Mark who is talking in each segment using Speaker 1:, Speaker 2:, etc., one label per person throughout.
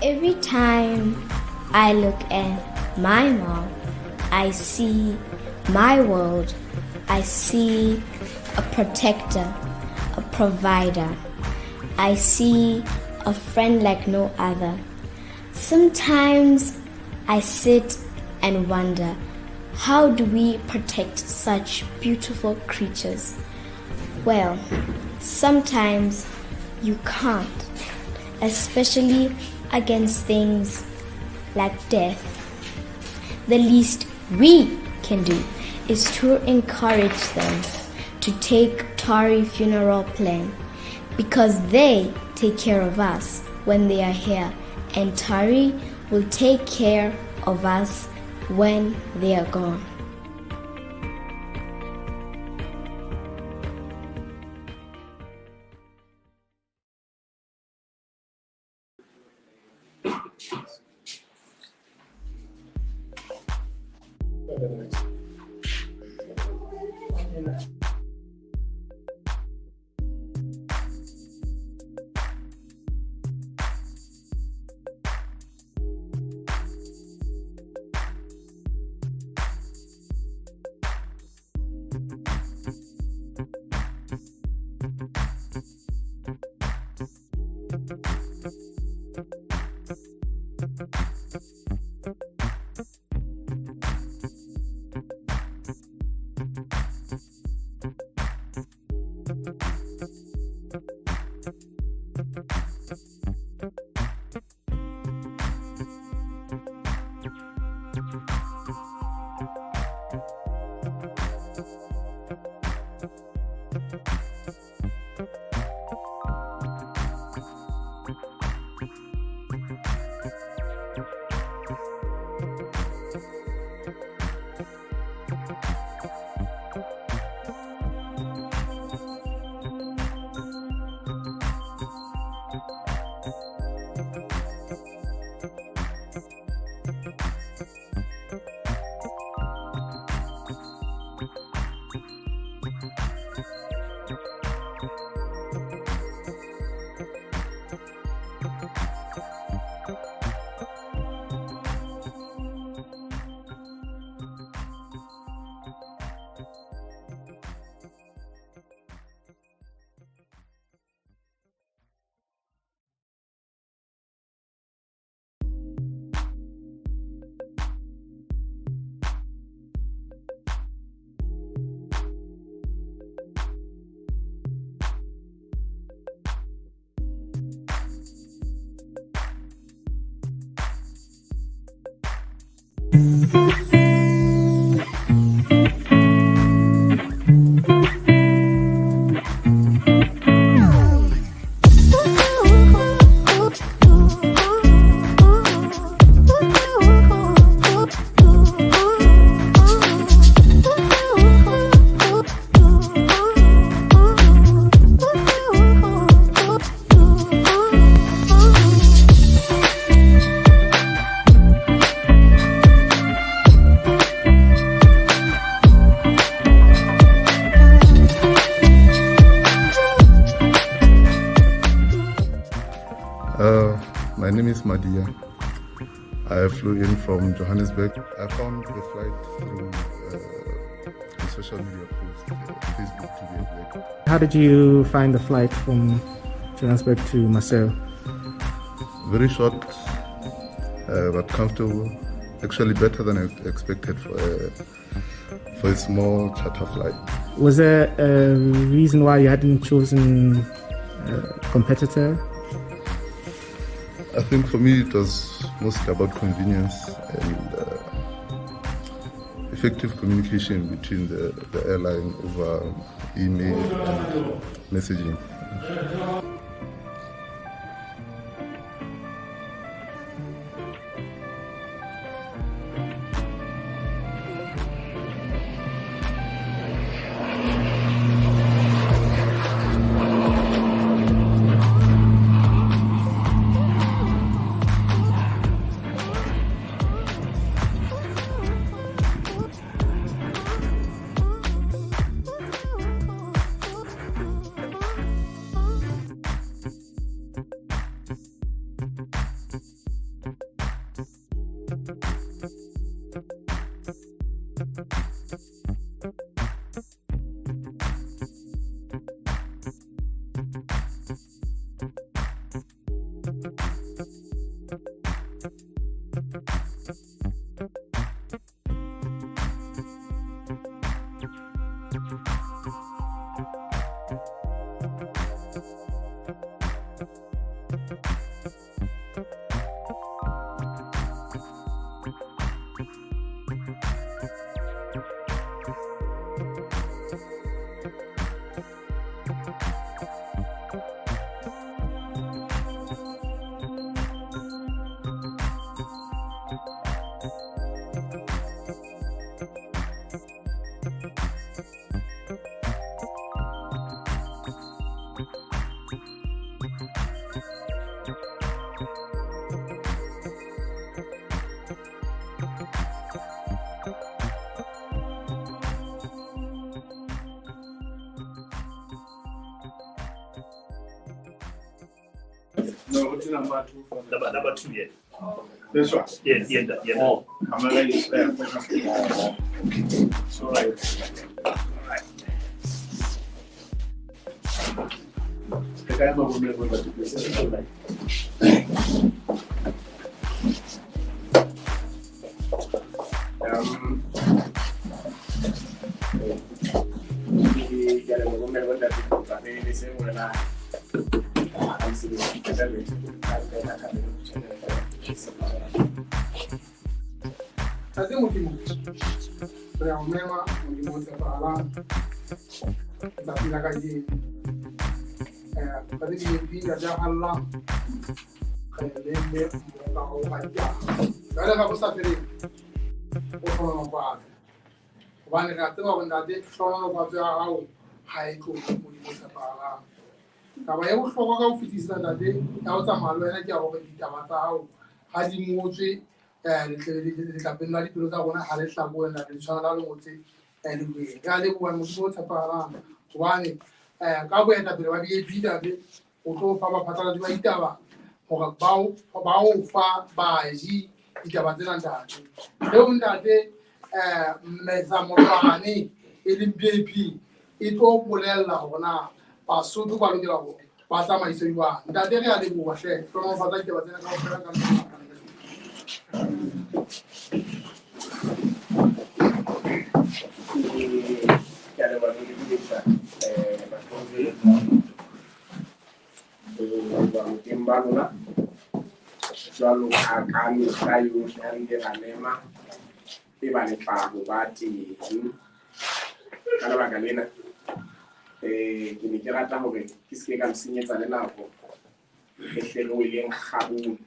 Speaker 1: Every time I look at my mom, I see my world. I see a protector, a provider. I see a friend like no other. Sometimes I sit and wonder, how do we protect such beautiful creatures? Well, sometimes you can't, especially against things like death. The least we can do is to encourage them to take Tori funeral plan, because they take care of us when they are here, and Tori will take care of us when they are gone.
Speaker 2: My name is Madia. I flew in from Johannesburg. I found the flight through a social media post, Facebook to be exact.
Speaker 3: How did you find the flight from Johannesburg to Marseille?
Speaker 2: Very short, but comfortable. Actually better than I expected for a small charter flight.
Speaker 3: Was there a reason why you hadn't chosen a competitor?
Speaker 2: I think for me it was mostly about convenience and effective communication between the airline over email and messaging.
Speaker 4: number 2.
Speaker 5: Number 2, yeah.
Speaker 4: This one?
Speaker 5: Yes, yeah.
Speaker 4: Oh, camera is there. So, right. The guy will remember what to do.
Speaker 6: Kasi mulimo. Kaya umema mulimo sa paalam. Sa pinakaji. Kasi hindi ada Allah. Kaya lele mga kaupaya. Kaya ka basta pili. Opo pa. Wala ka tawa wala de sono pa ja au. Haiko mulimo sa paalam. Kaba ya uhloko ka ufitisa dade ya utsamalo ena ke a go ditaba tsa hao ha di ngotswe le kapeng la dipelo tsa rona ha le hlakoe na le tshwana la le ngotse le bueng ka le bua motho o tshepahalang hobane ka boetapele ba BAP dade o tlo fa baphatlalatsi ba ditaba hore ba o fa baji ditaba tsena ntate leo ntate Mmetsamolwane e leng BAP e tlo bolella hore na Basotho ba lokela ho ba tsamaisa jwang ntate re a leboha hle tlo fa tsa ditaba tsena ka ho fela ka
Speaker 7: jwalo ka mekgwa yohle ya re ra mema e ba lepago ba teng ka lebaka lena ke ne ke rata hore ke se ka msenyetsa le nako e hlelo e leng kgabong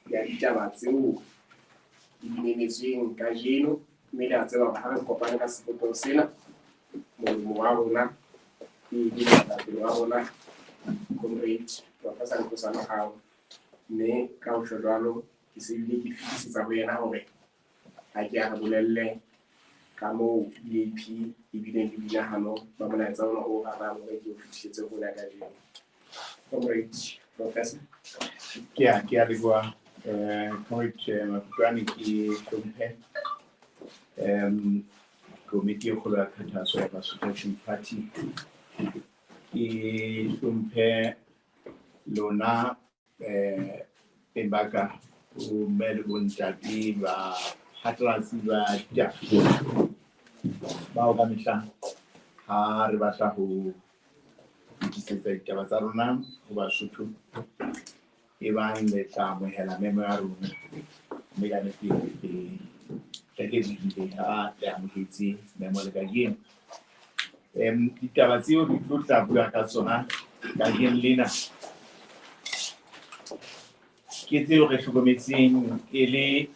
Speaker 7: ya ditaba tseo di menetsweng ka jeno mme le a tseba hore ha re kopane ka sekotong sena molemo wa rona ke moetapele wa rona comrade Professor Nqosa Mahao mme ka ho jwalo ke se bile ke fetisetsa ho yena hore ha ke a re bolelle ka moo BAP e bileng le binahano ba molaetsa ona o rarang hore ke o fetisetse ho ya ka jeno. Comrade Professor.
Speaker 4: Ke a leboha comrade Makutlwane ke hlomphe komiti e kgolo ya kgethaso ya Basotho Action Party ke hlomphe lona e baka o mele bontate ba hatlatsi ba ditaba ba o ka mehla ha re batla ho disetsa ditaba tsa rona ho Basotho e bang le tla mohela memo ya rona mme ka nnete ke ke ha ya mohetse memo le ka gene ditaba tseo di tlo tla bua ka tsona ka gene lena ke tseo re hlokometseng e le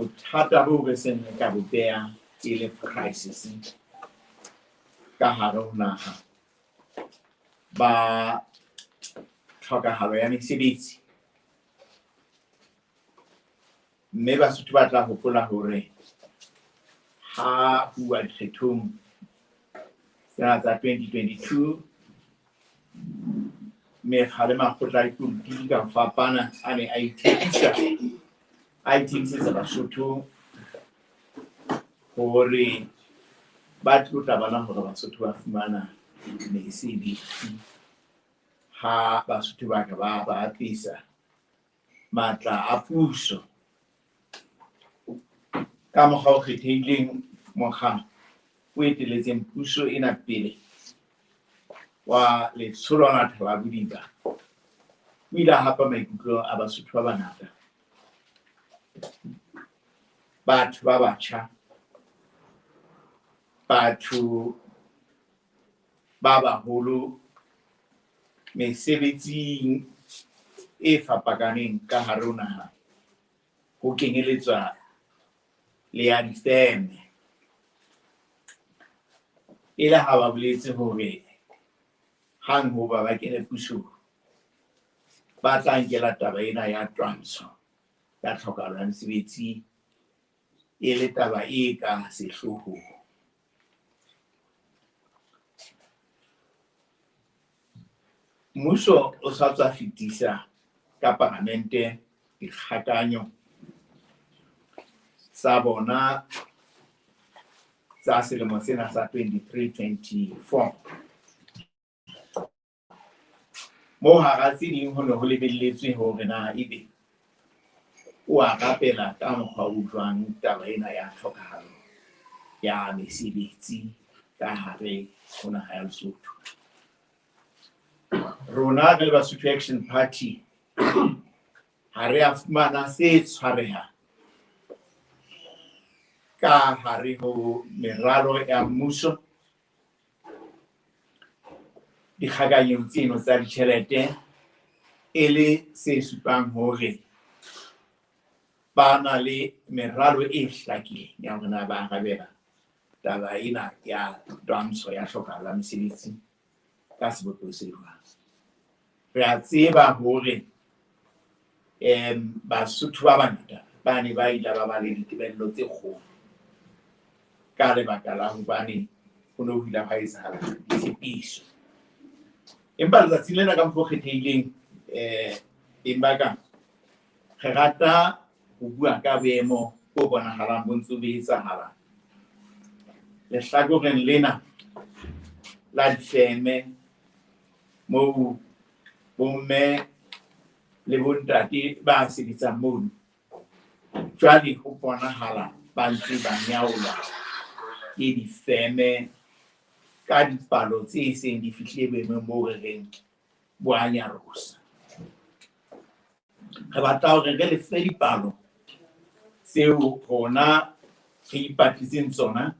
Speaker 4: bothata bo re seng ka bo beha e le crisis ka hare ho naha ba tlhokahalo ya mesebetsi mme Basotho ba tla hopola hore ha bua dikgethong tsena tsa 2022 mekgale makgotla a dipolitiki ka fapana a ne a ithetisetsa Basotho hore ba tlotla bana hore Basotho ba fumana mesebetsi ha Basotho ba ka ba apesa matla a puso ka mokgwa o kgethehileng mokga o eteletseng puso ena pele wa letsholo la Thalabodiba o ile a hapa maikutlo a Basotho ba bangata batho ba batjha batho ba baholo mesebetsing e fapakaneng ka hare ho naha ho kenyeletswa le ya difeme e le ha ba boletse hore hang ho ba kene pusong ba tla nkela taba ena ya twantsho ya tlhokahalo ya mesebetsi e le taba e ka sehlohong. mmuso o sa tswa fetisa ka parlamente dikgakanyo sa bona sa selemo sena sa 23-24 mo hara tse ding ho ne ho lebelletswe hore na ebe o a rapela ka mokgwa o utlwang taba ena ya tlhokahalo ya mesebetsi ka hare ho naha ya Lesotho. Rona re le Basotho Action Party ha re a fumana se tshwareha ka hare ho meralo ya mmuso dikgakanyong tseno tsa ditjhelete e le se supang hore ba na le meralo e hlakileng ya hore na ba arabela taba ena ya twantsho ya tlhokahalo ya mesebetsi ka sebopeho se jwang. Re a tseba hore Basotho ba bangata ba ne ba ile ba ba le ditebello tse kgolo ka lebaka la hobane ho ne ho ile ha etsahala ditshepiso. Empa letsatsing lena ka mokgwa o kgethehileng Embaka re rata ho bua ka boemo bo bonahalang bo ntse bo etsahala lehlakoreng lena la difeme moo bomme le bontate ba sebetsang mono jwale ho bonahala ba ntse ba nyaola ke difeme ka dipalo tse seng di fihlile boemong bo re reng bo a nyarosa. Re batla hore re lefe dipalo tseo rona re ipatliseng tsona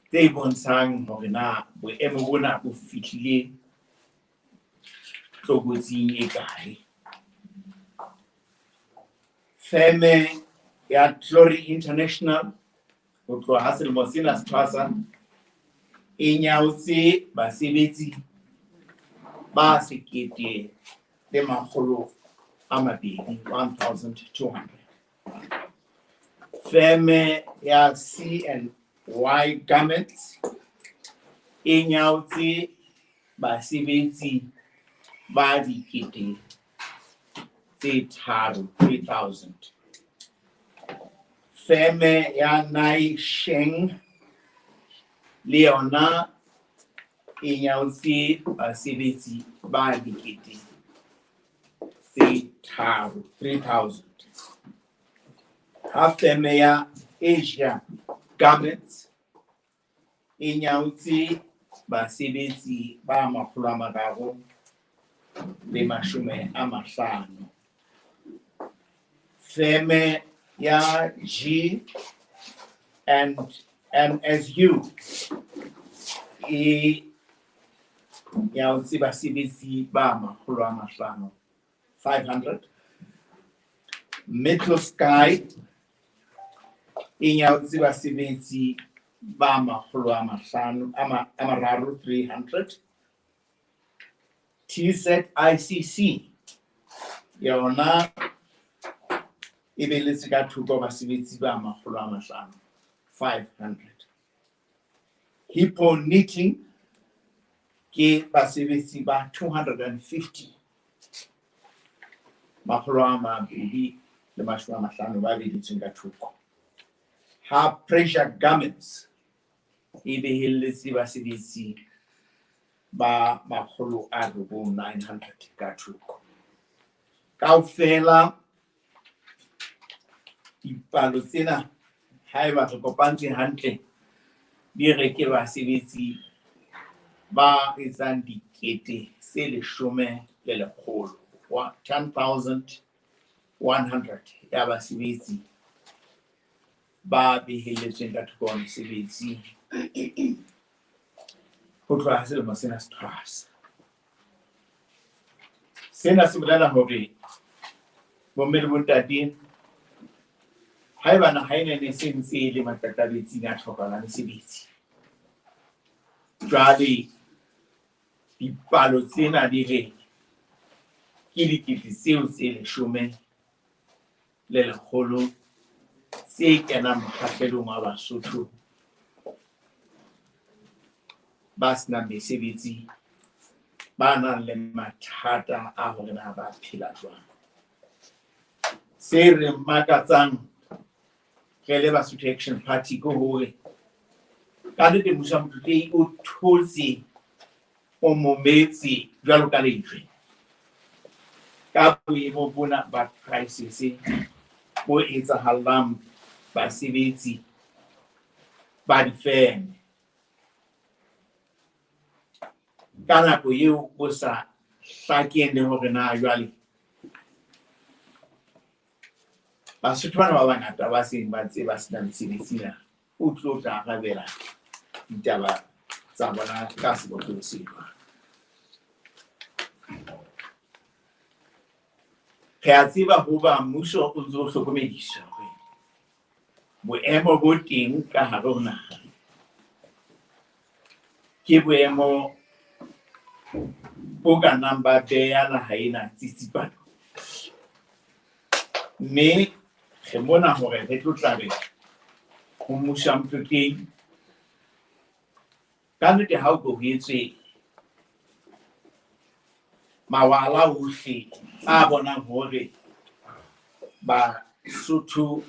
Speaker 4: tse bontshang hore na boemo bona bo fihlile tlokotsing e kae. Feme ya Glory International ho tloha ha selemo sena se tshwasa e nyaotse basebetsi ba 1,200. Feme ya C&Y Garments e nyaotse basebetsi ba 3,000. Feme ya Naisheng le yona e nyaotse basebetsi ba 3,000. Ha feme ya Asia Garments e nyaotse basebetsi ba 350. Feme ya G&MSU e nyaotse basebetsi ba 500. Metro Sky e nyaotse basebetsi ba 300. TZICC yona e beletse ka thoko basebetsi ba 500. Hippo Knitting ke basebetsi ba 250. 250 ba beletsweng ka thoko. Ha Pressure Garments e behelletse basebetsi ba 900 ka thoko. Kaofela dipalo tsena haeba re kopantse hantle di re ke basebetsi ba etsang 10,100 ya basebetsi ba behelletsweng ka thoko ya mesebetsi ho tloha selemo sena se tshwasa. Sena se bolela hore bomme le bontate haeba naha ena ne se ntse le matatabetsing a tlhokahalo ya mesebetsi, jwale dipalo tsena di re ke dikete tseo tse 10,100 tse kenang mokgahlelong wa Basotho ba senang mesebetsi ba nang le mathata a hore na ba phela jwang. Se re makatsang re le Basotho Action Party ko hore ka le mmuso wa Motlotlei o thotse o mometse jwalo ka lejwe ka boemo bona ba crisis bo etsahalang basebetsi ba difeme ka nako eo o sa hlakeng le hore na jwale Basotho bana ba bangata ba seng ba ntse ba sena mesebetsi na o tlo tla arabela ditaba tsa bona ka seboko seo. Re a tseba ho ba mmuso o ntse o hlokomedisa hore boemo bo teng ka hare ho naha ke boemo bo ka nang ba beha naha ena tsitsipano, mme re mona hore re tlo tlabe ho mmuso wa Motlotlei ka nnete ha o ko ho etswe mawala ohle a bonang hore Basotho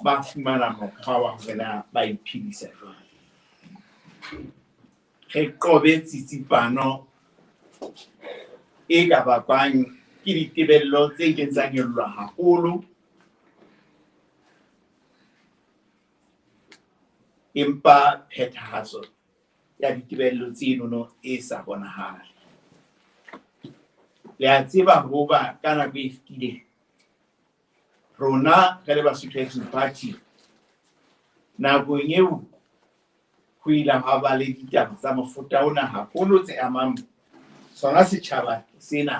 Speaker 4: ba fumana mokgwa wa hore na ba iphedisa jwang. Re qobe tsitsipano e ka bakwang ke ditebello tse ileng tsa nyollwa haholo, empa phethahatso ya ditebello tseno e sa bonahale. Le a tseba ho ba ka nako e fetileng rona re le Basotho Action Party nakong eo ho ile ha ba le ditaba tsa mofuta ona haholo tse amang sona setjhaba sena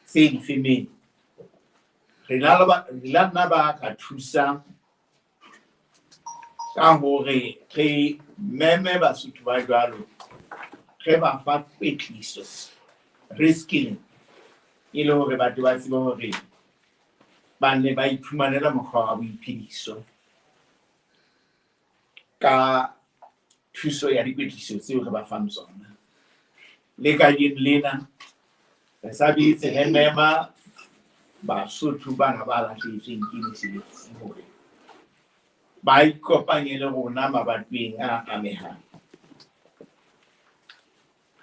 Speaker 4: se difemeng. Re la nna ba ka thusa ka hore re meme Basotho ba jwalo re ba fa kwetliso re-skilling e le hore batho ba tsebe hore ba ne ba iphumanela mokgwa wa boiphediso ka thuso ya dikwetliso tseo re ba fang tsona. Le ka lena re sabetse re mema Basotho bana ba lahlehetsweng ke mesebetsi hore ba ikopanye le rona mabatoweng a amehang.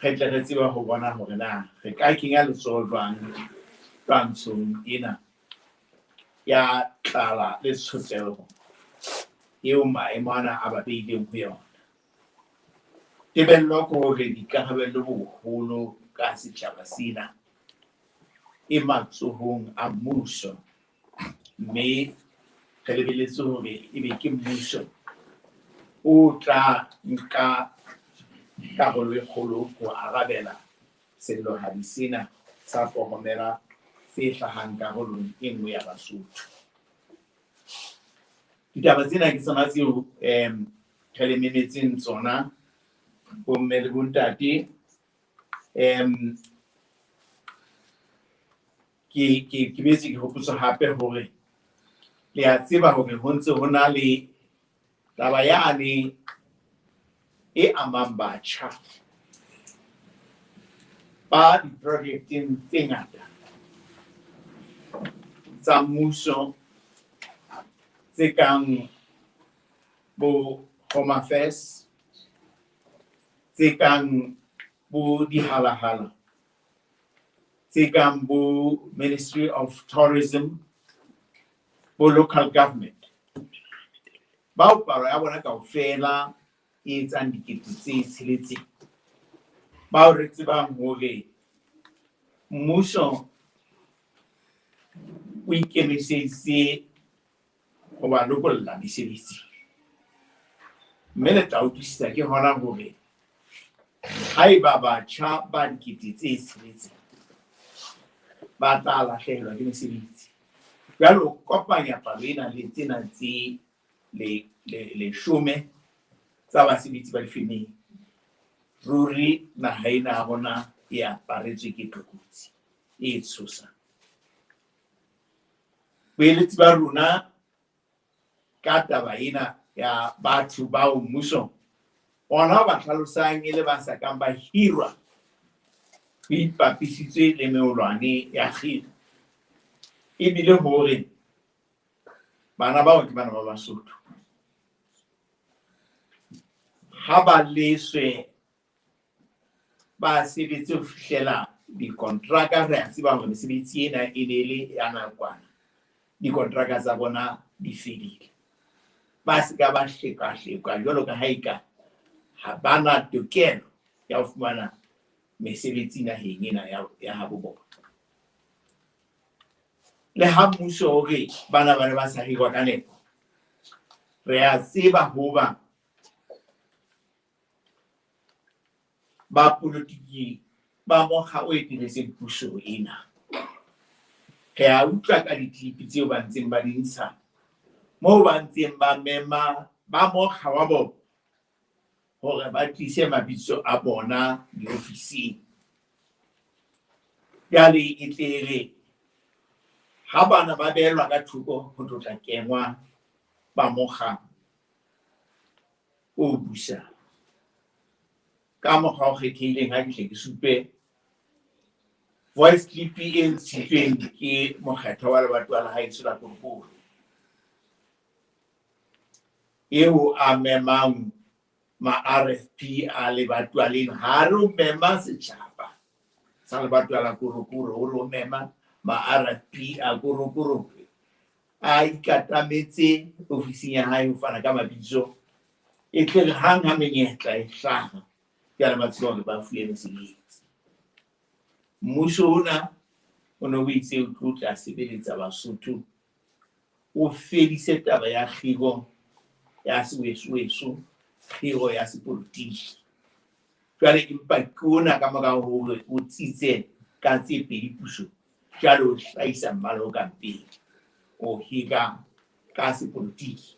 Speaker 4: Re tle re tseba ho bona hore na re ka kenya letsoho jwang twantshong ena ya tlala le tshotleho eo maemo ana a ba beileng ho yona. Tebello ko hore dikarabello boholo ka setjhaba sena e matsohong a mmuso, mme re lebelletse hore ebe ke mmuso o tla nka karolo e kgolo ho arabela selohadi sena sa pohomela se hlahang karolong e nngwe ya Basotho. Ditaba tsena ke tsona tseo re le memetseng tsona bomme le bontate. Ke betse ke hopotsa hape hore le a tseba hore ho ntse ho na le taba yane e amang batjha ba diprojekteng tse ngata tsa mmuso tse kang bo Home Affairs, tse kang bo dihalahala, tse kang bo Ministry of Tourism, bo local government. Bao palo ya bona kaofela e etsang 6,000. Bao re tsebang hore mmuso o ikemiseditse ho ba lokolla mesebetsi. Mme le tla utlwisisa ke hona hore haeba batjha ba 6,000 ba tla lahlehelwa ke mesebetsi, jwalo kopanya palo ena le tsena tse leshome tsa basebetsi ba difemeng, ruri naha ena ya rona e aparetswe ke tlokotsi e tshosang. Boeletsi ba rona ka taba ena ya batho bao mmuso ona ba hlalosang e le ba sa kang ba hirwa ipapisitswe le meolwane ya kgile ebile hore bana bao ke bana ba Basotho ha ba leswe ba sebetse ho fihlela dikontraka re a tseba hore mesebetsi ena e ne le ya nakwana dikontraka tsa bona di fedile ba se ka ba hleka jwalo ka haika ha bana tokelo ya ho fumana mesebetsi naheng ena ya habo bona le ha mmuso hore bana ba ne ba sa hirwa ka nepo re a tseba hoba ba politiki ba mokga o eteletseng puso ena re a utlwa ka ditlipi tseo ba ntseng ba di ntsha moo ba ntseng ba mema ba mokga wa bona hore ba tlise mabitso a bona diofising jwale e tle ha bana ba behelwa ka thoko ho tlotla kengwa ba mokga o busa ka mokgwa o kgethehileng ha ke hle ke supe voice clip e ntshitsweng ke mokgetho wa lebatowa la haeso la Konkolo eo a memang ma-RFP a lebatowa leno ha re o mema setjhaba sa lebatowa la Korokoro o re o mema ma-RFP a Korokoro a ikatametse ofising ya hae ho fana ka mabitso e tle hang ha menyetla e hlaha ya ba tseba hore ba fuwe mesebetsi mmuso ona o ne o itse o tla sebeletsa Basotho o fedise taba ya kgiro ya seweso kgiro ya sepolotiki jwale empa ke ona ka morao hore o tsitse ka tse pedi puso jwale o hlahisa mmala o kampeng o hira ka sepolotiki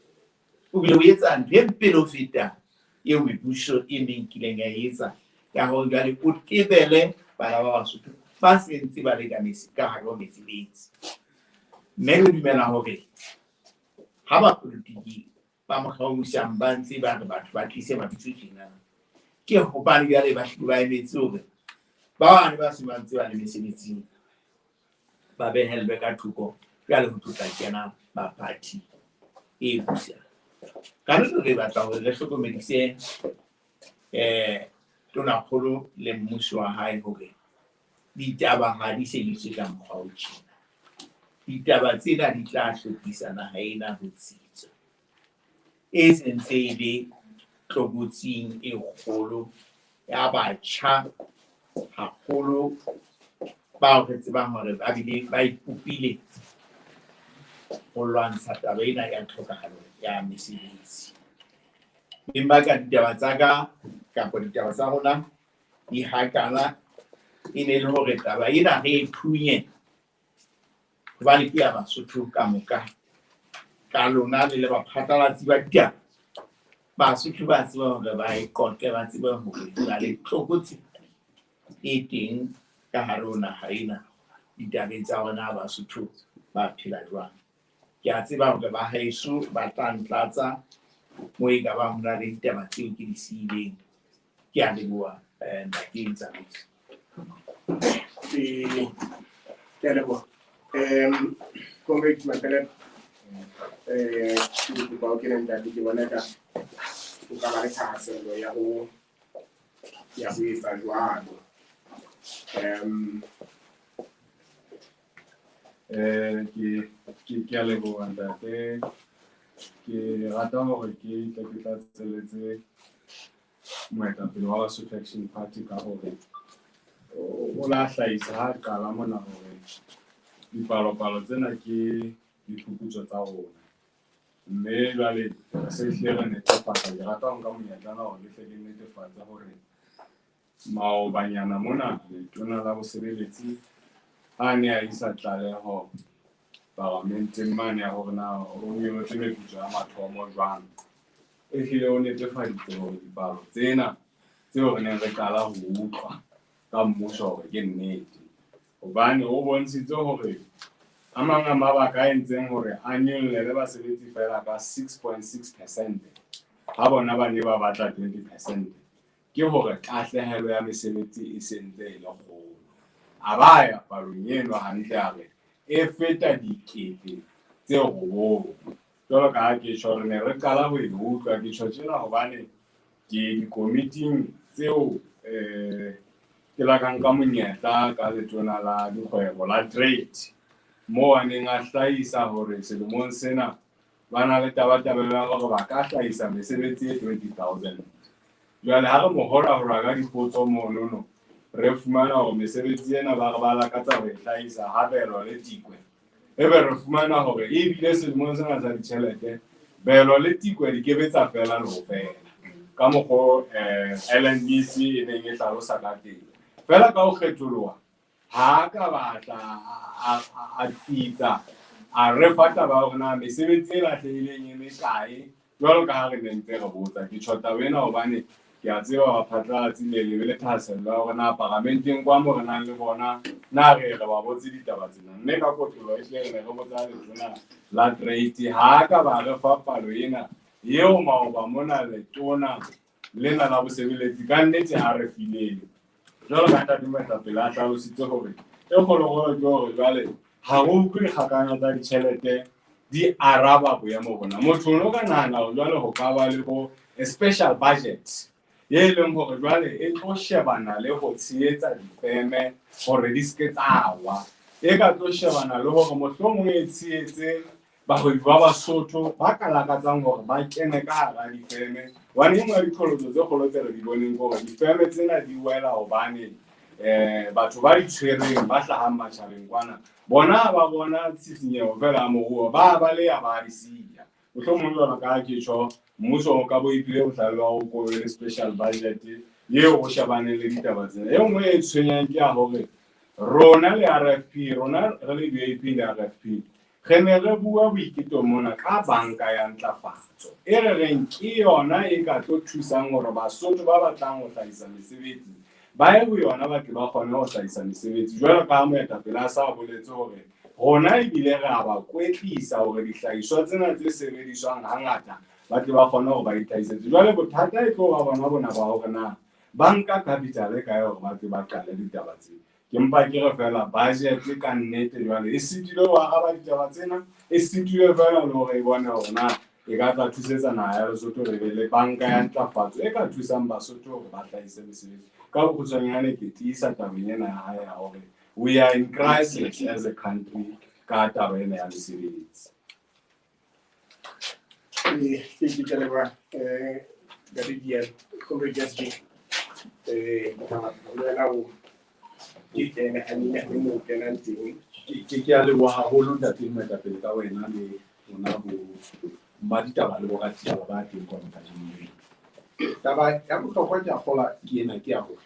Speaker 4: o bile o etsa ntho e pele o feta eo mebuso e menkileng ya etsa ya hore jwale o tebele bana ba Basotho ba sentse ba le ka ka hare ho mesebetsi mme re dumela hore ha ba politiki ba mokgaomisang ba ntse ba re batho ba tlise mabitso tjena ke hobane jwale ba emetse hore ba bane ba semantse ba le mesebetsing ba behelwe ka thoko jwale ho tlotla kena ba party e busang ka ntle re batla hore re hlokomedise tonakgolo le mmuso wa hae hore ditaba ha di sebediswe ka mokgwa o tjena ditaba tsena di tla hlophisa naha ena ho tsitsa e sentse e le tlokotsing e kgolo ya batjha haholo bao re tsebang hore ba bile ba ipopile ho lwantsha taba ena ya tlhokahalo ya mesebetsi empa ka ditaba tsa ka kapa ditaba tsa rona di hakana e ne le hore taba ena re e phunye hobane ke ya Basotho ka moka ka lona le baphatlalatsi ba ditaba Basotho ba tseba hore ba e qoqe ba tseba hore ba le tlokotsi e teng ka hare ho naha ena ditabeng tsa rona Basotho ba phela jwang ke a tseba hore ba haeso ba tla ntlatsa mo e ka ba hona le ditaba tseo ke di siileng ke a leboha ntate Tsamaiso
Speaker 7: ke a leboha Comrade Mapele ke ba ke ntate ke bona ka o ka ba le thahasello ya ho etsa jwalo
Speaker 5: ke a leboha ntate ke rata hore ke tla tseletse moetapele wa Basotho Action Party ka hore o la hlahisa ha qala mona hore dipalopalo tsena ke diphuputso tsa rona mme jwale se hle re netefatsa ke rata ho nka monyetlana hore le hle le netefatsa hore maobanyana mona letona la bosebeletsi a ne a isa tlaleho parlamenteng mane ya hore na o nyolotse meputso ya mathomo jwang e hlile o netefaditse hore dipalo tsena tseo re neng re qala ho utlwa ka mmuso hore ke nnete hobane o bontshitse hore a mang a mabaka a entseng hore a nyolle le basebetsi fela ka 6.6% ha bona ba ne ba batla 20% ke hore tahlehelo ya mesebetsi e sentse e le kgolo a ba ya palong eno hantle a re e feta dikete tse robong. Jwalo ka ha ke tjho re ne re qala ho e utlwa ke tjho tjena hobane ke di-committee tseo ke la ka nka monyetla ka letona la dikgwebo la trade moo a neng a hlahisa hore selemong sena ba na le tabatabelo ya hore ba ka hlahisa mesebetsi e 20,000. Jwale ha re mo hora ka dipotso monono re fumana hore mesebetsi ena ba re ba lakatsa ho e hlahisa habelo le tikwe. Ebe re fumana hore ebile selemong sena sa ditjhelete belo le tikwe di kebe tsa fela le ho fela ka mokgo LNDC e neng e hlalosa ka teng. Fela ka ho kgetholoha ha ka batla a fitsa a re fata ba hore na mesebetsi e lahlehileng e mekae jwalo ka ha re ne ntse re botsa ke tjhota wena hobane ke a tseba ba phatlalatsi le thasello ya hore na parlamenteng kwa mo re nang le bona na re ba botse ditaba tsena. Mme ka kotlolo e hle re ne re botsa letona la trade ha ka ba re fa palo ena eo maoba mona letona lena la bosebeletsi ka nnete ha re fileng. Jwalo ka ntate pele a hlalositse hore e kgolokgolo ke hore jwale ha ho utlwe dikgakana tsa ditjhelete di araba boemo bona. Motho o ka nahana hore jwale ho ka ba le ho a special budget ye leng hore jwale e tlo shebana le ho tshehetsa difeme hore di ske tsa wa e ka tlo shebana le hore mohlomong e tshehetse bahwebi ba Basotho ba ka lakatsang hore ba kene ka hara difeme. Wane mo dikolotso tse kgolo tse re di boneng hore difeme tsena di wela hobane batho ba di tshwereng ba hlahang matjhabeng kwana bona ba bona tsitsinyeho fela moruo ba le ya ba di siya. Mohlomong jwalo ka ke tjho mmuso o ka bo ipile o hlalo wa go le special budget yeo o shebane le ditaba tsena. E nngwe e tshwenyang ke a hore rona le RFP rona re le VIP le RFP re ne re bua boiketlo mona ka banka ya ntlafatso e re reng ke yona e ka tlo thusang hore Basotho ba batlang ho hlahisa mesebetsi ba ye ho yona ba ke ba kgone ho hlahisa mesebetsi. Jwalo ka moetapele a sa boletse hore rona ebile re a ba kwetlisa hore dihlahiswa tsena tse sebediswang hangata ba ke ba kgone hore ba itlhahisetse. Jwale bothata e tlo ba bona bona ba hore na banka capital e kae hore ba ke ba qale ditaba tsena. Ke mpa ke re fela budget ka nnete jwale e sitile ho araba ditaba tsena e sitile fela le hore e bone hore na e ka tla thusetsa naha ya Lesotho re be le banka ya ntlafatso e ka thusang Basotho hore ba hlahise mesebetsi. Ka bokgutshwanyane ke tiisa tabeng ena ya hae ya hore we are in crisis as a country ka taba ena ya mesebetsi.
Speaker 7: Ke leba Gadidian Congress G ke
Speaker 4: a leboha haholo ntate moetapele ka wena le rona bo maditaba le boratitaba ba teng kwa mokajeng. Taba ya bohlokwa ke a kgola ke ena ke ya hore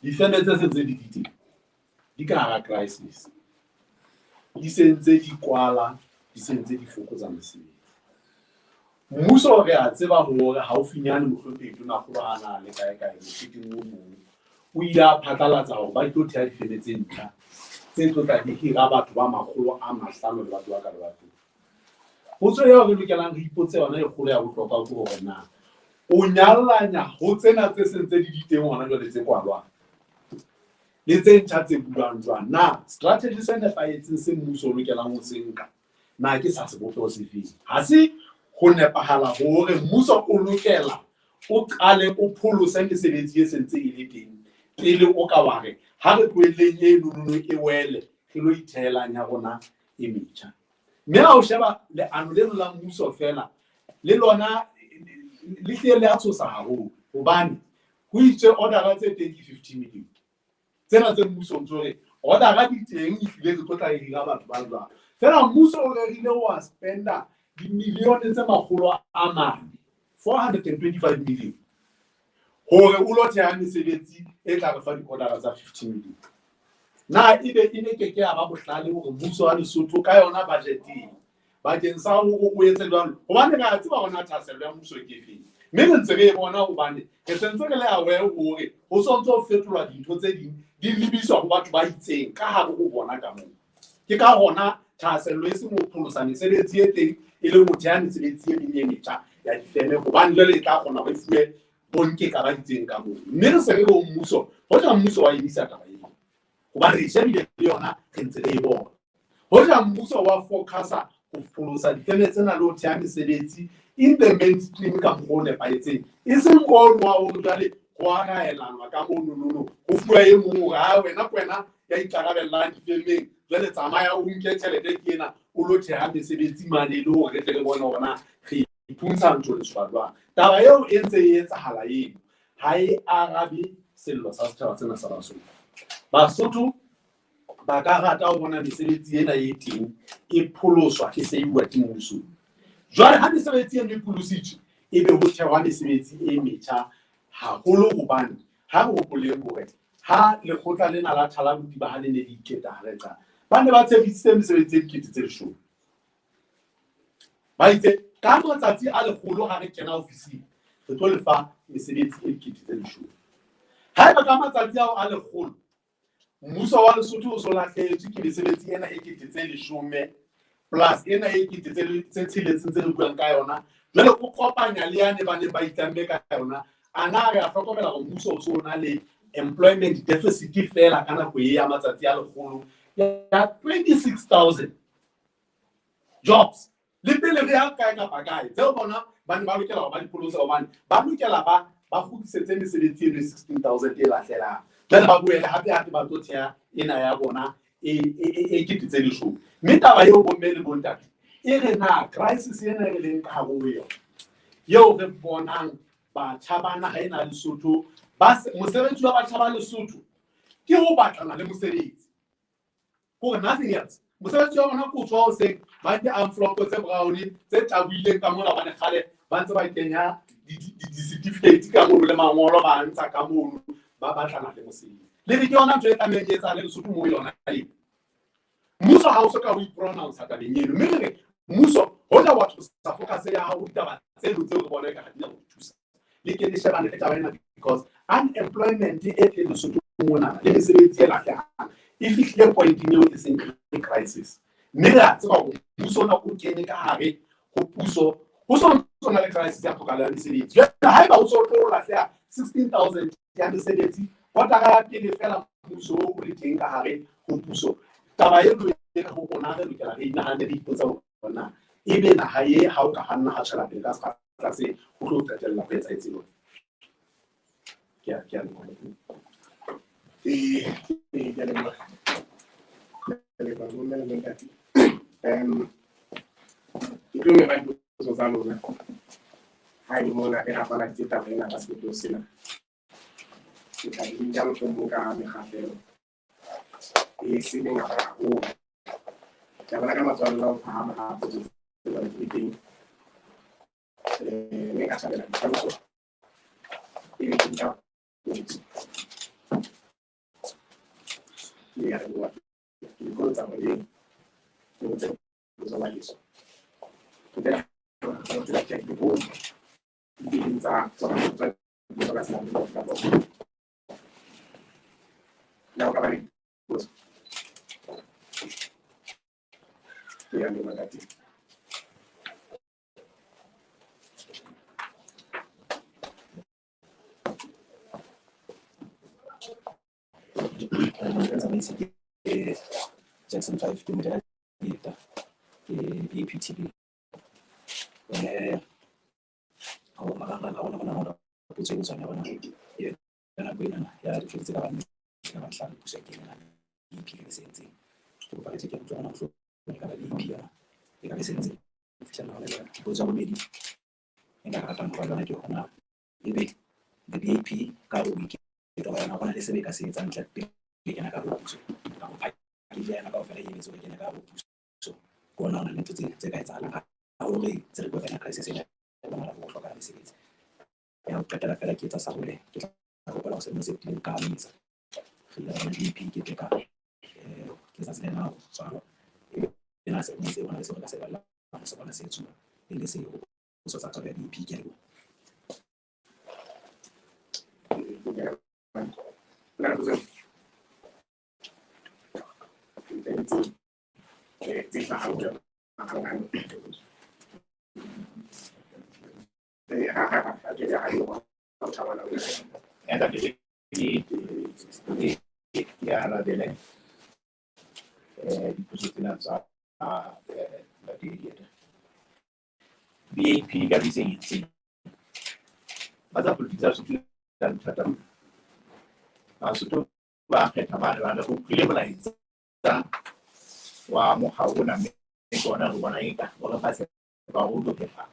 Speaker 4: difeme tse sentse di diteng di ka hara crisis di sentse di kwala di sentse di fokotsa mesebetsi. Mmuso re a tseba hore haufinyane mohlomong tona kgolo ana le kae motseting o mong o ile a phatlalatsa hore ba tlo thea difeme tse ntjha tse tlo tla di hira batho ba 500 le batho ba ka le batho. Potso eo re lokelang re ipotse yona e kgolo ya bohlokwa ke hore na o nyallanya ho tsena tse sentse di diteng hona jwale tse kwalwang le tse ntjha tse buang jwang na strategy se nepahetseng se mmuso o lokelang ho se nka na ke sa se botlo se feng. Ha se ho nepahala hore mmuso o lokela o qale o pholose mesebetsi e sentse e le teng pele o ka wa re ha re tloeleng e lululu e wele re lo ithehelanya rona e metjha. Mme ha o sheba leano leno la mmuso fela le lona le hle le a tshosa haholo hobane ho itse order tse teng ke 50 million tsena tse mmuso o ntso re order di teng e hlile re tlotla e hira batho ba jwang fela mmuso o rerile wa spenda dimilione tse 425 million hore o lo theha mesebetsi e tla re fa di-order tsa 50 million. Na ebe ine keke ya ba bohlale hore mmuso wa Lesotho ka yona budgeting bakeng sa hore o etse jwalo hobane re a tseba hona thasello ya mmuso ke feng mme re ntse re bona hobane re sentse re le aware hore ho sontso ho fetolwa dintho tse ding di lebiswa ho batho ba itseng ka hare ho bona ka moo. Ke ka hona thasello e se mo pholosa mesebetsi e teng e le motho ya mesebetsi e metjha ya difeme hobane jwale e tla kgona ho fuwe bonke ka ba itseng ka moo. Mme re se re ho mmuso ho tla mmuso wa emisa taba ena Hoba re shebile le yona re ntse re e bona. Hoja mmuso wa focusa go pholosa difeme tsena le ho thea mesebetsi in the mainstream ka mokgwa o nepahetseng, e seng o wa hore jwale go a raelanwa ka mononono go fuwa e mong hore ha wena ya ikarabellang difemeng jwale tsamaya o nke tjhelete ke ena o lo thea mesebetsi mane le hore re tle re bone hore na re iphuntsha ntho le swabang. Taba eo e ntse e etsahala eno ha e arabe sello sa setjhaba sena sa Basotho. Basotho ba ka rata ho bona mesebetsi ena e teng e pholoswa ke se iwa ke mmuso. Jwale ha mesebetsi ena e pholositswe e be ho thewa mesebetsi e metjha haholo hobane ha re hopoleng hore ha lekgotla lena la Thalabuti ba ha le ne di iketa hareka ba ne ba tshepisitse mesebetsi e dikete tse 10. Ba itse ka matsatsi a 100 ha re kena ofising re tlo lefa mesebetsi e dikete tse 10. Ha eba ka matsatsi ao a 100 mmuso wa Lesotho o so lahlehetswe ke mesebetsi ena e dikete tse 10 plus ena e dikete tse 6 tse re buang ka yona, jwale o kopanya le yane ba ne ba itlamme ka yona. Ana re a hlokomela go mmuso o tsona le employment deficit fela ka nako e ya matsatsi a 100 ya 26,000 jobs. Le pele re ha kae ka pakae tseo bona ba ne ba lokela ho ba dipolosa hobane ba lokela ba kgutlisetse mesebetsi e 16,000 e lahlelang. Jwale ba boele hape ba tlo thea ena ya bona e kitse lesho. Mme taba eo bomme le bontate e re na crisis ena e leng ka hare ho yona yeo re bonang batjha ba naha ena ya Lesotho mosebetsi wa batjha ba Lesotho ke ho batlana le mosebetsi hore nothing else. Mosebetsi wa bona ko tswa ho seng ba ke envelope tse brown tse tabuileng ka mona ba ne kgale ba ntse ba kenya di-certificate ka mono le mangolo ba ntsha ka mono ba batlana le mosebetsi. Le ke yona ntho e tlamehang e etsahale Lesotho mo yona eo. Mmuso ha o soka o ipronounce tabeng eno mme re mmuso hoja batho sa focus ya hao ditaba tse tseo re bona ka ha di na go thusa le ke le shebana le taba ena because unemployment e teng Lesotho mona le mesebetsi e lahlehang e fihlile pointing eo e seng crisis. Mme re a tseba hore mmuso ona o kene ka hare ho puso ho sona le crisis ya tlhokalo ya mesebetsi. Ha eba o so tlo lahleha 16,000 ya mesebetsi kotara ya pele fela mmuso o le teng ka hare ho puso. Taba eo e go bona re lokela re inahane re ipotsa bona e be naha e ha o ka hanna ha tshela pele ka sekgahla se ho tlo qetella ho etsa etseng. Ke a ke
Speaker 7: Itume ba ditso tsa lona ha di mona e rapala taba ena ka setso sena ke tla di ja mo ka megafelo e se le ngaka o ja bana ka matswalo a phama a botse ba di teng ne ka tsabela ka botso e ke ja ya re wa ke go tsa ba le go tsa ba le so tla check the board di za tsa ba sa now ka bari ya ni magati Jackson 5 ke modela data ke PTB ho magana la ona bona go tseng tsana bona ya na buena ya di fitse ka bana ka batla go se ke na EP le sentse go ba ke go tsana go ka di EP ya e ka sentse fitla na le go tswa mo di nka rata go bana ke hona e be di EP ka o ke to bana bona le sebe ka se etsa ntle ke kena ka go tso ka go ke ya na ka ofela yetso ke kena ka go tso go na le tse ka etsalang ha o re tse re go kana crisis ena bona go hloka mesebetsi ya o qetela fela ke tsa sa hole ke tla go bona se mo se teng ka misa re ya le EP ke ka ke sa tsena tsalo e na se mo se bona se ka se bala se bona se tsho e le se o so sa tsaya EP ke go la cosa ti fa auto
Speaker 4: ya arabele dipotso tsena tsa BAP ka di sentse ba tsa politiki tsa Lesotho tsa thata Basotho ba kgetha bana go tlile molaetsa wa mogao ona mme bona re bona eka gore ba se ba go phetha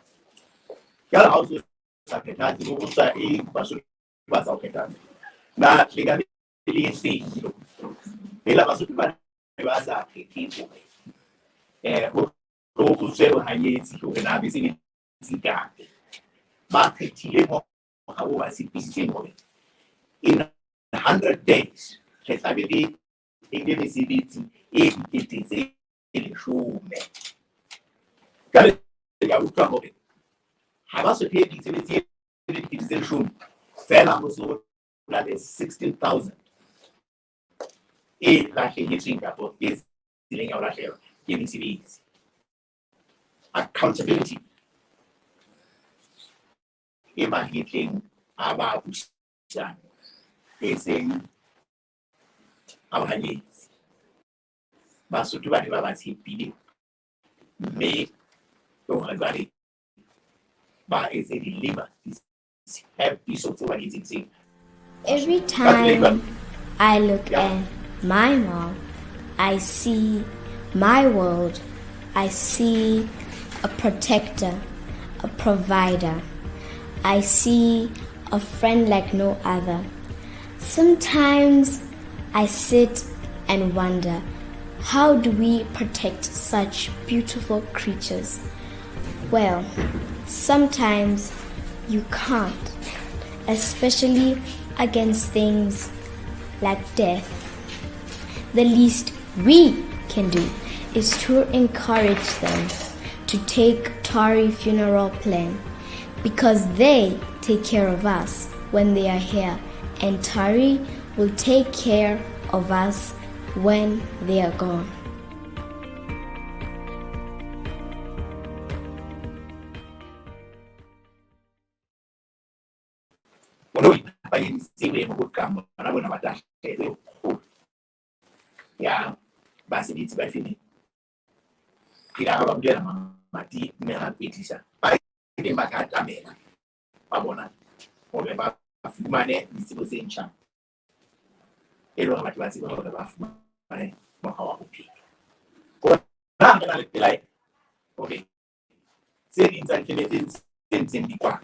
Speaker 4: ya la hausa sa phetha go tsa Basotho ba tsa go phetha na le ka le se la Basotho ba sa phetha go tsero hanyetsi go na be se tsikate ba phethile mo ga bo ba se pisitse mo in 100 days ke tla be e be mesebetsi e iketsetse le shome ka le ya utlwa gore ha ba se phedi mesebetsi e iketsetse le shome fela go so la 16,000 e la hlehetseng kapo e sileng ya la hlelo ke mesebetsi accountability e mahitleng a ba busang e seng a hanyetsi Basotho ba ba tshepile mme gore ba e se deliver happy so to what
Speaker 1: Every time I look at my mom, I see my world. I see a protector, a provider. I see a friend like no other. Sometimes I sit and wonder, how do we protect such beautiful creatures? Well, sometimes you can't, especially against things like death. The least we can do is to encourage them to take Tory funeral plan, because they take care of us when they are here, and Tory will take care of us when they are gone.
Speaker 4: Yeah, basebetsi ba fini kira ba bula mati me ha petisa ba ke ba ka tamela ba bona gore ba fumane ditsebo tse ntšha e lo batho ba tseba gore ba fumane mogao wa go phela go na ga le pelai okay se di tsa tse di kwa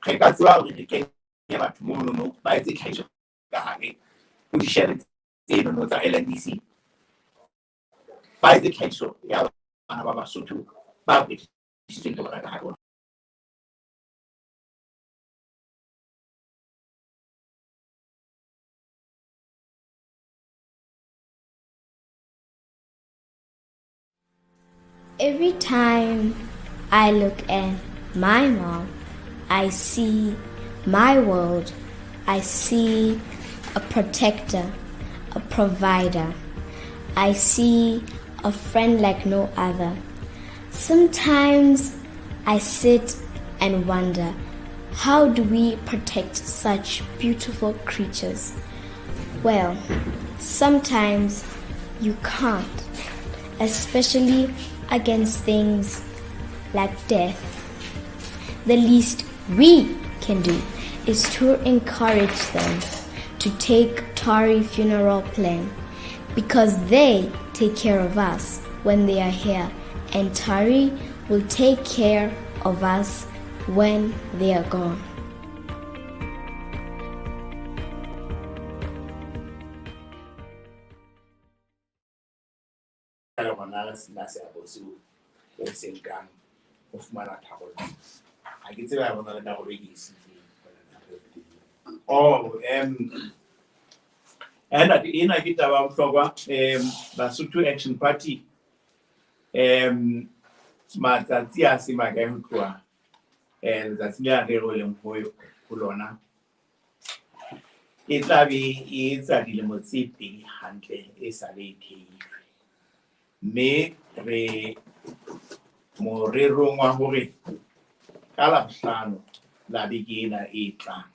Speaker 4: ge ka tswa gore ke ya batho mo no ba itse tlhaisho ka hare o di share tseno no tsa LNDC ba itse tlhaisho ya bana ba Basotho ba be se ke bona ka hare.
Speaker 1: Every time I look at my mom, I see my world. I see a protector, a provider. I see a friend like no other. Sometimes I sit and wonder, how do we protect such beautiful creatures? Well, sometimes you can't, especially against things like death. The least we can do is to encourage them to take Tory funeral plan, because they take care of us when they are here, and Tory will take care of us when they are gone.
Speaker 4: Oh, and at the end I get about Basotho Action Party. Matsatsi a se maka ho tloa letsatsi le a re roleng go lona e tla be e etsa dilemo tse pedi hantle e sa le theilwe, mme re morerong wa hore ka Labohlano la beke ena e tlang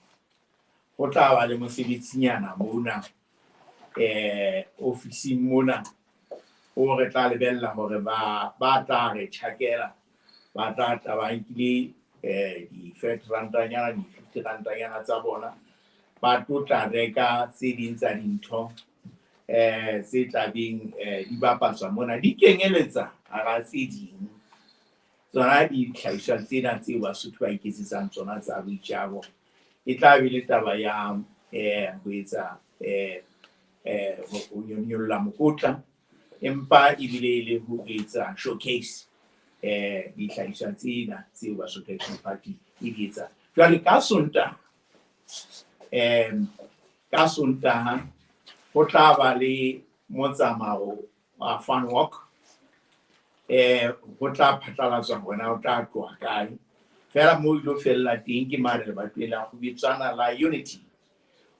Speaker 4: go tla ba le mosebetsinyana mona ofising mona o re tla lebella hore ba tla re tjhakela ba tla ba nkile di-R30 di-R50 tsa bona ba tla reka tse ding tsa dintho tse tla beng di bapatswa mona di kenyeletsa hara tse ding tsona dihlahiswa tsena tseo Basotho ba iketsetsang tsona tsa boitjaro e tla be le taba ya ho etsa ho nyolla mokotla empa ebile le ho etsa showcase dihlahiswa tsena tseo Basotho Action Party e di etsa. Jwale ka Sontaha ho tla ba le motsamao wa fun walk ho tla phatlalatswa hona o tla tloha kae fela mo ilo fella teng ke mare ba twela go bitswana la unity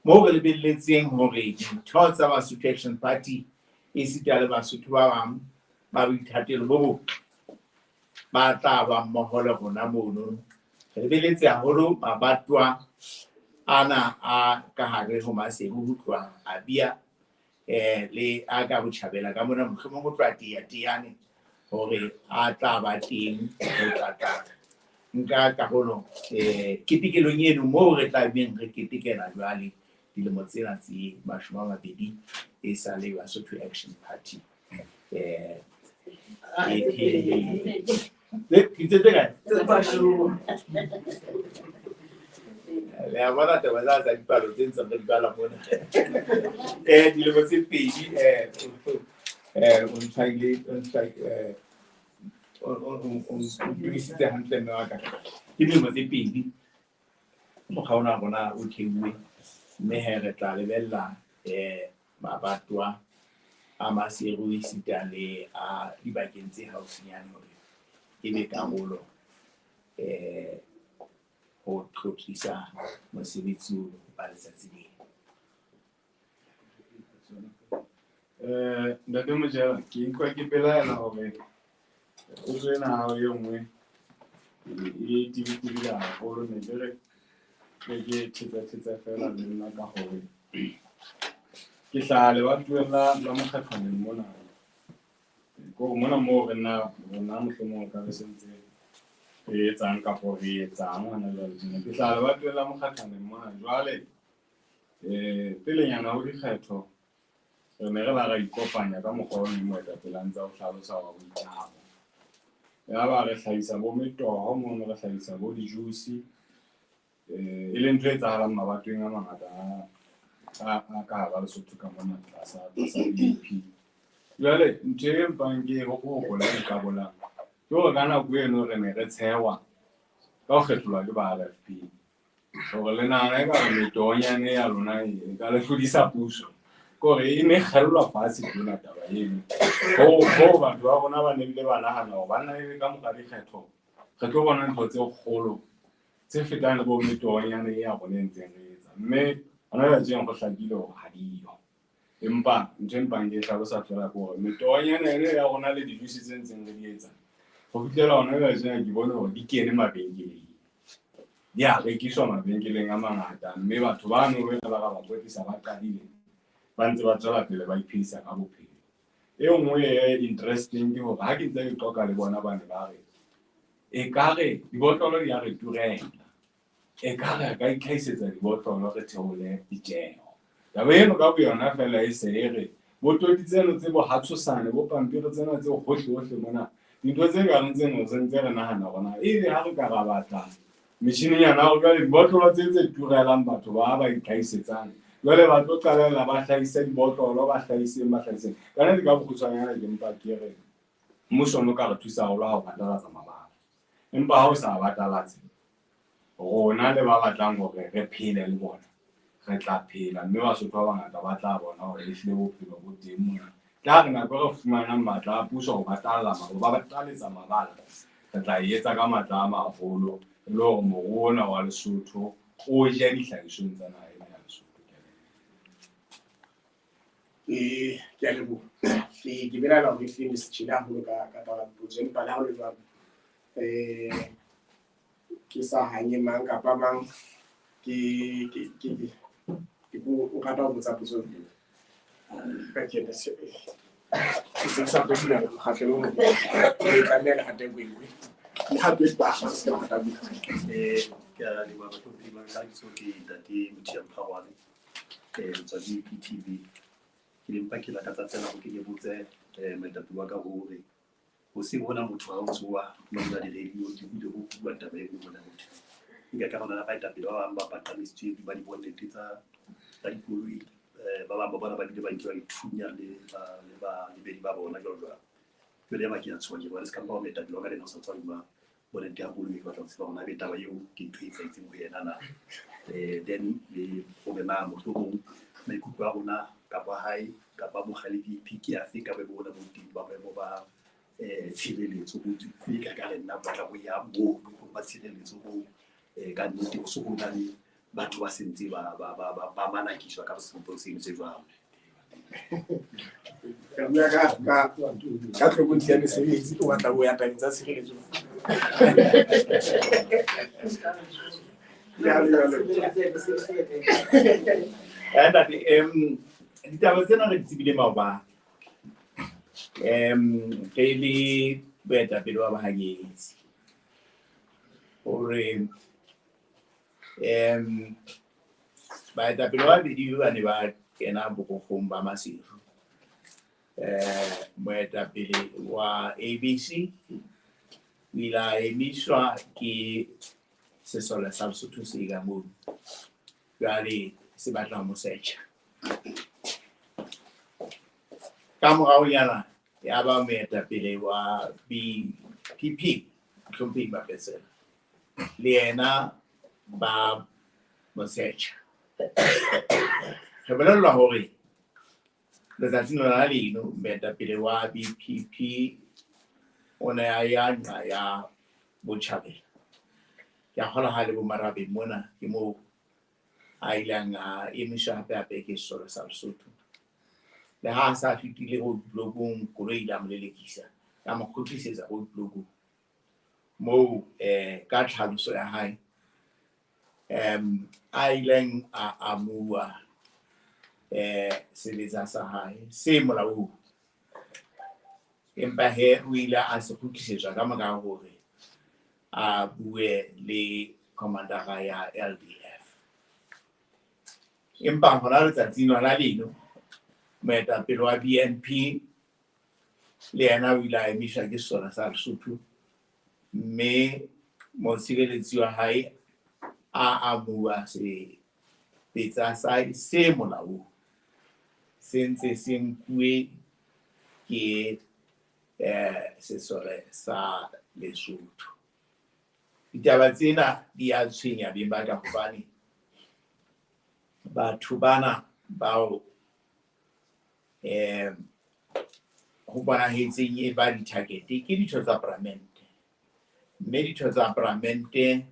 Speaker 4: mo re lebelletseng hore dintho tsa Basotho Action Party e sita le Basotho ba bang ba boithatelo bo ba tla ba mmoho le rona mono re lebelletse haholo mabatwa ana a ka hare ho Maseru ho tloha a bia le a ka botjhabela ka mona mohlomong go tloha teane hore a tla ba teng ho tla nka karolo ketekelong eno mo re tla beng re ketekela jwale dilemo tsena tse 20 e sa le Basotho Action Party le a bona taba tsa dipalo tse ntse re di bala mona dilemo tse 2 on try tuisitse hantle mme wa ka ke dilemo tse 2 mokgaona bona o theilwe mme he re tla lebella mabatwa a Maseru e sita le a dibakeng tse haufinyane hore e be karolo ho tlotlisa mosebetsi ba letsatsi lena.
Speaker 5: Ntate Mojela ke nkwa ke pelaela hore o tsena hao e nngwe e tibitibila haholo ne ke thetsa fela le nna ka hore ke hlaha lebatoweng la mokgatlhaneng mona ko mona mo rena mohlomong ka re sentse re etsang kapo re etsang hona jwale tjena ke hlaha lebatoweng la mokgatlhaneng mona jwale pelenyana ho dikgetho re ne re la ra ikopanya ka mokgwa o neng moetapele a ntse o hlalosa wa boitjaro ya ba re hlahisa bo metoho mono re hlahisa bo dijuice e le ntho e etsahalang mabatoweng a mangata a ka hara Lesotho ka mona tlasa DP. Jwale ntho e mpang ke ho gola ka bolang ke hore ka nako eno re ne re tshewa ka ho kgetholwa ke ba RFP hore le nana e ka metohonyane ya lona e ka le hlodisa puso kore e ne kgallwa fatshe tsena taba eno ho batho ba rona ba ne bile ba nahana hore ba nna e ka moka dikgetho re tlo bona ntho tse kgolo tse fetang le bo metohonyane ya rona ntseng re etsa mme ana ba tseng go hlakile hore ha diyo empa ntse mpang ke hlalosa fela gore metohonyane ene ya rona le dijuice tse ntseng re di etsa go fitela ona ba tseng ke bone hore di kene mabenkeleng ya rekiswa mabenkeleng a mangata mme batho ba no re ba ga ba kwetisa ba qadile ba ntse ba tswela pele ba iphisa ka bophelo e nngwe e interesting ke hore ha ke ntse ke qoka le bona ba ne ba re e kare dibotlolo di a re turela e kare ka itlhaisetsa dibotlolo re theole ditjeho taba eno ka boyona fela e se e re botodi tseno tse bo hatshosane bo pampiri tsena tse hohle mona dintho tse ka ntseng o sentse re nahana rona ebe ha re ka ra batla metjhini yana o ka dibotlolo tse turelang batho ba itlhaisetsang jwale ba tlo qalela ba hlahisa dibotlolo ba hlahiseng kana di ka bokgutshwanyana ke mpa ke re mmuso no ka re thusa haholo ha o patalatsa mabaka empa ha o sa batalatse rona le ba batlang hore re phele le bona re tla phela mme Basotho ba bangata ba tla bona hore e hlile bophelo bo teng mona tla re nako re fumanang matla a puso ho batalla ba bataletsa mabala re tla etsa ka matla a maholo le hore moruo ona wa Lesotho o je dihlahisong tsa naha ena ya Lesotho.
Speaker 7: Ke a leboha ke belaela hore ke le setjhila haholo ka taba botse empa le ha o le jwalo ke sa hanye mang kapa mang ke o rata ho botsa potso ka kene se sa go dira khatlelo mo e tlamela ha tengwe le hape ba ga se ba ta bua
Speaker 8: ke a le ba go prima ka ditso ke dati Nqosa Mahao tswa di PTV ke le mpa ke la ka tsela go ke ke botse moetapele wa ka hore o se bona motho ha o tsoa mo la di radio di bile go bua taba e bona motho ke ka rona ba etapele ba bang ba patamisitswe ba di bonnete tsa dikoloi ba bang ba bona ba di ba itwa ithunya le ba lebedi ba bona jalo ke le ba ke a tshoje ba se ka ba moetapele wa ka le no sa tswa ba bona dia koloi ba tla se ba bona beta ba yo ke tshwaitse mo yena na then le o be ma mo tlogong me kupwa rona ka ba hai ka ba mogale di piki a se ka be bona mo di ba ba tshireletso go tsika ka le nna ba tla go ya mo ba tshireletso go ka nnete go sokola le batho ba sentse ba manakiswa ka sempo se se jwang
Speaker 7: ka tlhokomedi ya mesebetsi o batla go ya tabeng tsa tshireletso
Speaker 4: ditaba tsena re di tsebile maobane ke le boetapele ba bahanyetsi hore baetapele ba babedi ba ne ba kena bokgong ba maseru moetapele wa ABC o ile a emiswa ke sesole sa Lesotho se ka moo jwale se batla mo search ka morao yana ya ba moetapele wa BPP tlhompeng ba pesela le yena ba mo search re bolella hore letsatsing lona leno moetapele wa BPP o ne a ya nqa ya Botjhabela ya kgola ha le bo Marabeng mona ke moo a ilang a emiswa hape ke sesole sa Lesotho le ha a sa fitile go blogong koloi la mo lelekisa ya mo khutlisetsa go blogong moo ka tlhaloso ya hae a ileng a amua sebetsa sa hae se molaong empa he o ile a se khutlisetswa ka moka hore a bue le commander ya LDF empa hona letsatsing lona leno moetapele wa BNP le yena o ile a emiswa ke sona sa Lesotho mme motshireletsi wa hae a amua sebetsa sa se molaong sentse se nkuwe ke sesole sa Lesotho ditaba tsena di a tshwenya beng ba ka hobane batho bana bao ho bonahetseng e ba di-target ke ditho tsa parliamente mme ditho tsa parliamente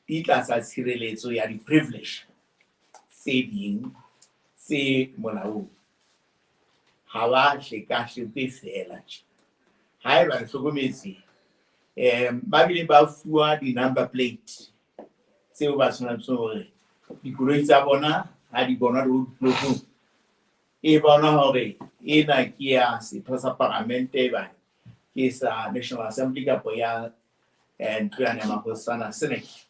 Speaker 4: di tlasa tshireletso ya di-privilege tse ding tse molaong ha ba hlekahlepe fela haeba re hlokometse ba bile ba fuwa di-number plate tseo ba tshwanetseng hore dikoloi tsa bona ha di bona roadblocking e bona hore ena ke ya setho sa parliamente ba ke sa National Assembly kapo ya ntlo ya Makgosana Senate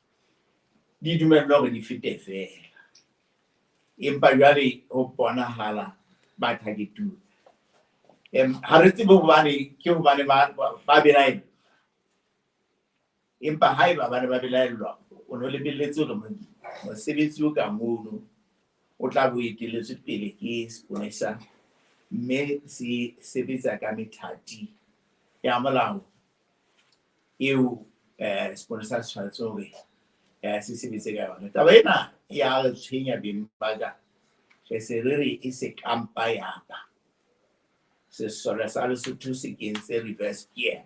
Speaker 4: di dumellwa hore di fete fela empa jwale ho bonahala ba targetuwe ha re tsebe hobane ke hobane ba belaela empa haeba ba ne ba belaelwa o no lebelletse hore mosebetsi o ka mono o tla bo eteletswe pele ke seponesa mme se sebetsa ka methati ya molao eo seponesa se tshwanetse hore se sebetse ka yona taba ena ya re tshwenya beng ba ka re se re re e se kampa yapa sesole sa Lesotho se kentse reverse gear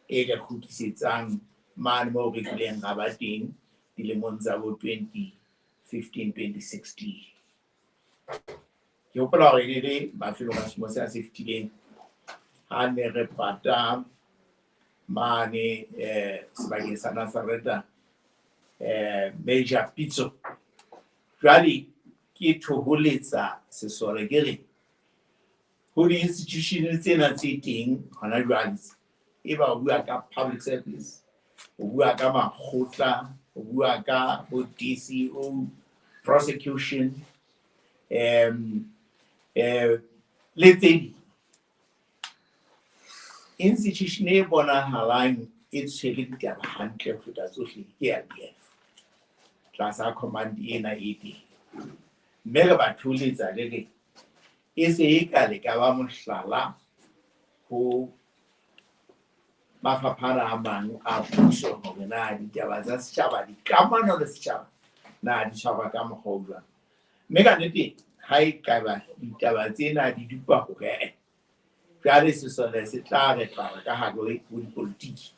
Speaker 4: e ka khutlisetsang mane mo re tlileng ga ba teng dilemong tsa bo 2015-2016 ke hopola hore le mafelo a selemo se a se fetileng ha ne re pata mane sebakeng sa Nazareta Major Pitso jwale ke ke thoholetsa sesole ke re ho di-institution tsena tse teng hona jwale e ba o bua ka public service, o bua ka makgotla, o bua ka bo DCO, prosecution, let's say institution e bonahalang e tshwere ditaba hantle ho feta tsohle ke IDF tlasa command ena e teng, mme re ba tholetsa le re e se e ka le ka ba mohlala ho mafaphana a mang a puso hore na ditaba tsa setjhaba di kamano le setjhaba na di tshwarwa ka mokgwa o jwang. Mme ka nnete ha e ka ba ditaba tsena di dupa hore jwale sesole se tla re tla ka hare ho dipolotiki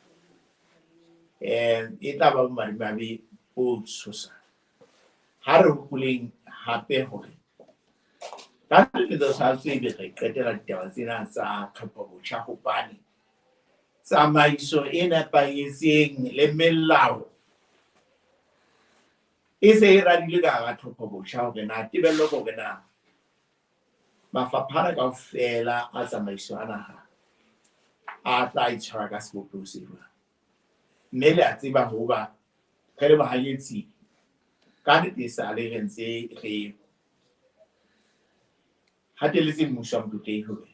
Speaker 4: e tla ba bomadimabe o tshosa. Ha re hopoleng hape hore ka nnete sa tsebe re qetela ditaba tsena tsa tlhophobotjha hobane tsamaiso e nepahetseng le melao e se e radile ka hara tlhophobotjha hore na tebello hore na mafaphana kaofela a tsamaiso a naha a tla itshwara ka sebopeho se jwang. Mme le a tseba ho ba re le bahanyetsi ka nnete sa le re ntse re hatelletse mmuso wa mokotleng hore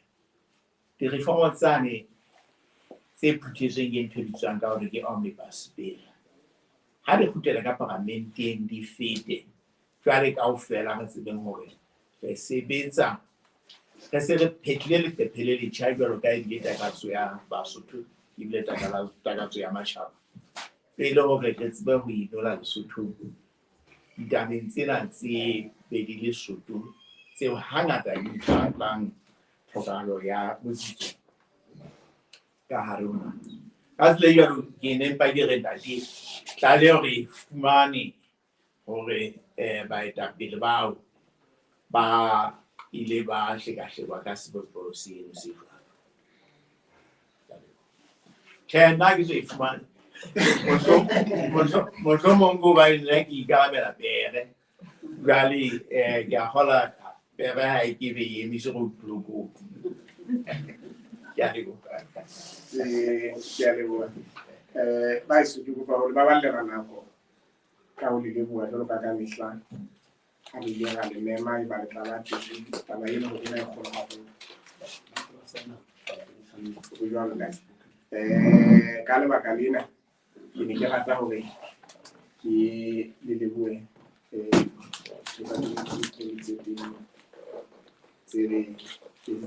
Speaker 4: di-reformo tsane tse phuthetsweng ke ntho e bitswang ka hore ke omnibus bill ha di kgutlela ka parlamenteng di fete jwale kaofela re tsebeng hore re sebetsa re se re phetlile leqephe le letjha jwalo ka ebile takatso ya Basotho ebile takatso ya matjhaba pele hore re tsebe ho inola Lesotho ditabeng tsena tse pedi Lesotho tseo hangata di tlang tlhokahalo ya botsitso ka hare ho naha. Ka tsela jwalo ke ne mpa ke re ntate tlaleho re fumane hore baetapele bao ba ile ba hleka-hlekwa ka sebopeho seno se jwalo. Tjhe, nna ke so e fumane mohlomong ko ba nna ke ikarabela pere jwale ke a kgola pere ha e ke be emise go tloko ke a leboha.
Speaker 7: Ke a leboha. Baeso ke kopa hore ba ballela nako ka ho le leboha jwalo ka mehla ha le ile ra le mema e ba le tla ba teng taba ena hore na e kgona haholo ho jwalo ka lebaka lena ke ne ke rata hore ke le lebohe ke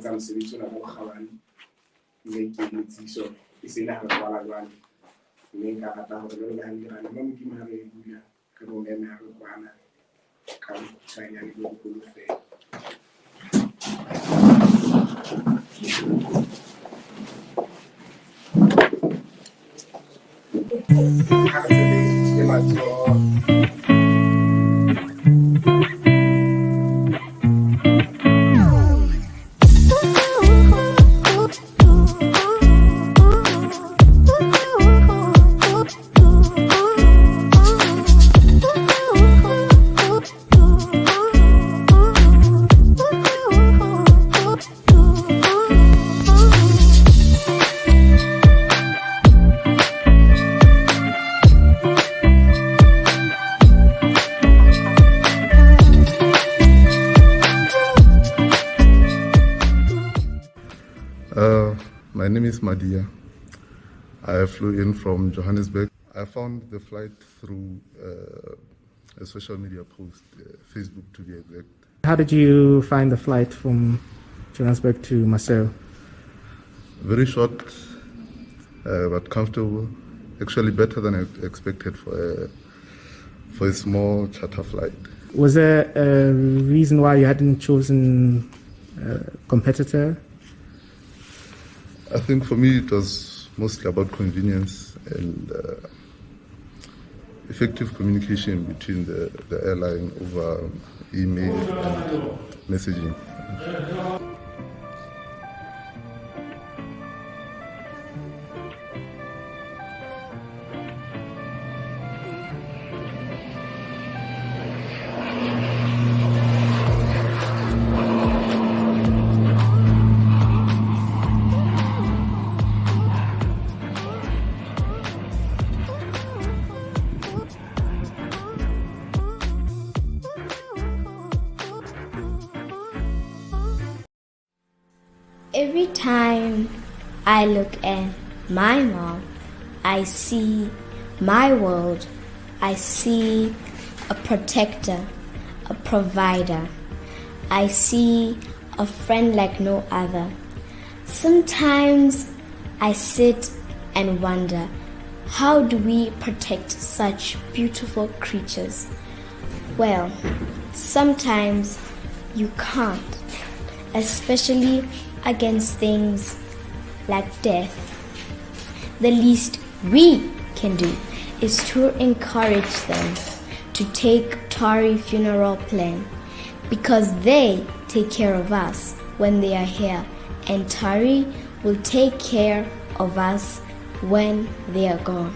Speaker 7: tsa mosebetsi ona ka bokgabane mme ke letsiso e se le ha re bala jwale mme nka rata hore le ha le rana mo modimo ha re bula ka bo meme ha re bana ka tsaya le go go fe ha se le matso.
Speaker 2: My name is Madia. I flew in from Johannesburg. I found the flight through a social media post, Facebook to be exact.
Speaker 3: How did you find the flight from Johannesburg to Mahao?
Speaker 2: Very short, but comfortable. Actually better than I expected for a small charter flight.
Speaker 3: Was there a reason why you hadn't chosen a competitor?
Speaker 2: I think for me it was mostly about convenience and effective communication between the airline over email and messaging.
Speaker 1: time I look at my mom, I see my world. I see a protector, a provider. I see a friend like no other. Sometimes I sit and wonder, how do we protect such beautiful creatures? Well, sometimes you can't, especially against things like death. The least we can do is to encourage them to take Tory funeral plan, because they take care of us when they are here, and Tory will take care of us when they are gone.